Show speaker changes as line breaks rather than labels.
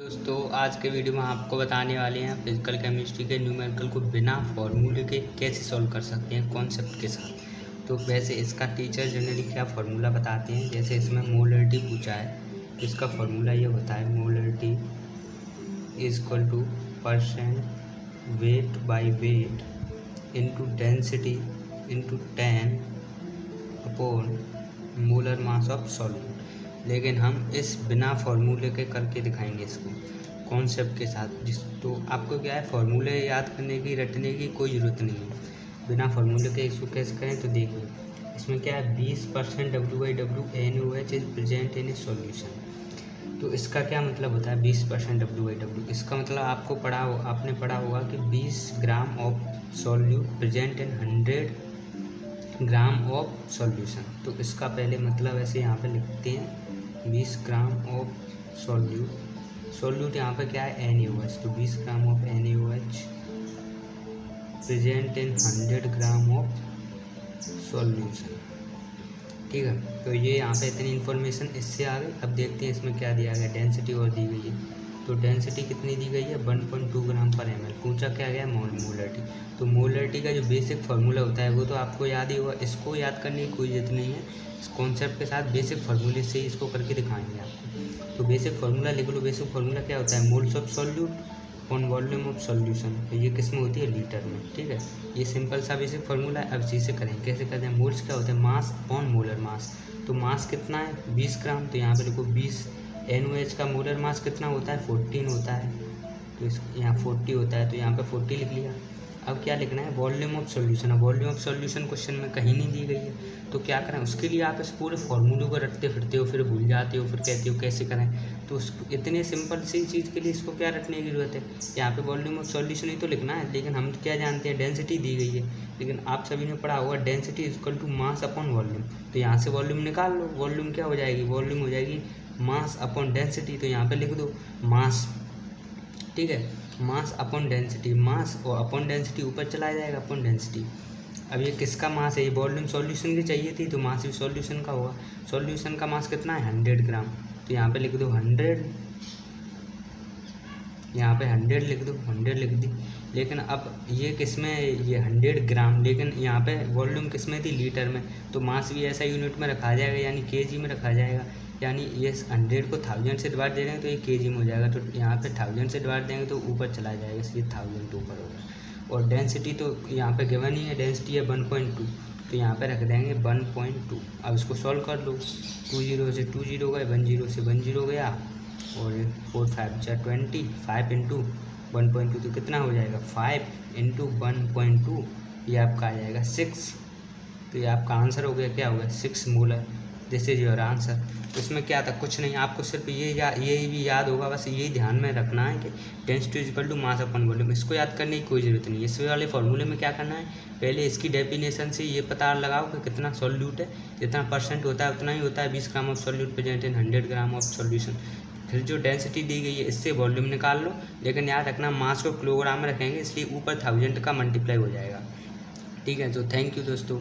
दोस्तों आज के वीडियो में आपको बताने वाले हैं फिजिकल केमिस्ट्री के न्यूमेरिकल को बिना फॉर्मूले के कैसे सॉल्व कर सकते हैं कॉन्सेप्ट के साथ। तो वैसे इसका टीचर जनरली क्या फार्मूला बताते हैं, जैसे इसमें मोलरिटी पूछा है तो इसका फार्मूला ये होता है molarity is equal two percent weight by weight into density into 10 upon molar mass of solute. लेकिन हम इस बिना फार्मूले के करके दिखाएंगे इसको कॉन्सेप्ट के साथ। तो आपको क्या है, फार्मूले याद करने की रटने की कोई ज़रूरत नहीं है। बिना फार्मूले के इसको कैसे करें तो देखिए, इसमें क्या है 20% W/W NaOH is present in A solution. तो इसका क्या मतलब होता है 20% W/W? इसका मतलब आपने पढ़ा होगा कि 20 gram of solute present in 100 gram of solution. तो इसका पहले मतलब ऐसे यहाँ पे लिखते हैं 20 ग्राम ऑफ सॉल्यूट यहाँ पे क्या है NaOH। तो 20 gram of NaOH present in 100 gram of solution. ठीक है, तो ये यहाँ पे इतनी इन्फॉर्मेशन इससे आ गई। अब देखते हैं इसमें क्या दिया गया, डेंसिटी और दी गई है। तो डेंसिटी कितनी दी गई है 1.2 ग्राम पर ml। पूछा क्या गया मोलरिटी। तो मोलरिटी का जो बेसिक फार्मूला होता है वो तो आपको याद ही होगा, इसको याद करने की कोई जरूरत नहीं है। इस कॉन्सेप्ट के साथ बेसिक फार्मूले से ही इसको करके दिखाएंगे आपको। तो बेसिक फार्मूला लिख लो। बेसिक फार्मूला क्या होता है, moles of solute on volume of solution. तो ये किस में होती है, लीटर में। ठीक है, ये सिंपल सा बेसिक फार्मूला है। अब इसी से करें, कैसे करते हैं, मोल्स क्या होता है मास ऑन मोलर मास। तो मास कितना है 20 ग्राम। तो यहाँ पे देखो 20 NaOH का मोलर मास कितना होता है 14 होता है। तो इस यहाँ 40 होता है, तो यहाँ पे 40 लिख लिया। अब क्या लिखना है, वॉल्यूम ऑफ सॉल्यूशन। अब वॉल्यूम ऑफ सॉल्यूशन क्वेश्चन में कहीं नहीं दी गई है, तो क्या करें उसके लिए आप इस पूरे फार्मूले को रटते फिरते हो, फिर भूल जाते हो, फिर कहते हो कैसे करें। तो इतने सिंपल सी चीज़ के लिए इसको क्या रटने की जरूरत है। यहाँ पे वॉल्यूम ऑफ सॉल्यूशन ही तो लिखना है, लेकिन हम क्या जानते हैं डेंसिटी दी गई है। लेकिन आप सभी ने पढ़ा होगा density is equal to mass upon volume. तो यहाँ से वॉल्यूम निकाल लो, वॉल्यूम क्या हो जाएगी, वॉल्यूम हो जाएगी मास अपॉन डेंसिटी। तो यहाँ पे लिख दो मास। ठीक है, मास अपॉन डेंसिटी, मास और अपॉन डेंसिटी ऊपर चला जाएगा अपॉन डेंसिटी। अब ये किसका मास है, ये वॉल्यूम सॉल्यूशन की चाहिए थी, तो मास भी सॉल्यूशन का होगा। सॉल्यूशन का मास कितना है 100 ग्राम। तो यहाँ पे लिख दो 100, यहाँ पे 100 लिख दो, 100 लिख दी। लेकिन अब ये किस में, ये 100 ग्राम, लेकिन यहाँ पे वॉल्यूम किस में थी, लीटर में। तो मास भी ऐसा यूनिट में रखा जाएगा, यानी केजी में रखा जाएगा। यानी ये 100 को 1000 से डिवाइड दे देंगे तो ये केजी में हो जाएगा। तो यहाँ पे 1000 से डिवाइड देंगे तो ऊपर चला जाएगा, इसलिए 1000 तो ऊपर होगा। और डेंसिटी तो यहाँ पे गिवन ही है, डेंसिटी है 1.2। तो यहाँ पे रख देंगे 1.2। अब इसको सॉल्व कर लो, 20 से 20 गए, 10 से 10 गया, और 4 5 जा 20, 5 इंटू 1.2 तो कितना हो जाएगा 5 इंटू 1.2, ये आपका आ जाएगा 6। तो ये आपका आंसर हो गया, क्या हो गया 6 molar. This is your answer. तो इसमें क्या था, कुछ नहीं, आपको सिर्फ ये भी याद होगा, बस यही ध्यान में रखना है कि density is equal to mass upon volume. इसको याद करने की कोई ज़रूरत नहीं है। इस वाले फॉर्मूले में क्या करना है, पहले इसकी डेफिनेशन से ये पता लगाओ कि कितना सॉल्यूट है, जितना परसेंट होता है उतना ही होता है 20 gram of solute present in 100 gram of solution. फिर जो डेंसिटी दी गई है इससे वॉल्यूम निकाल लो, लेकिन याद रखना मास को किलोग्राम में रखेंगे, इसलिए ऊपर 1000 का मल्टीप्लाई हो जाएगा। ठीक है, तो थैंक यू दोस्तों।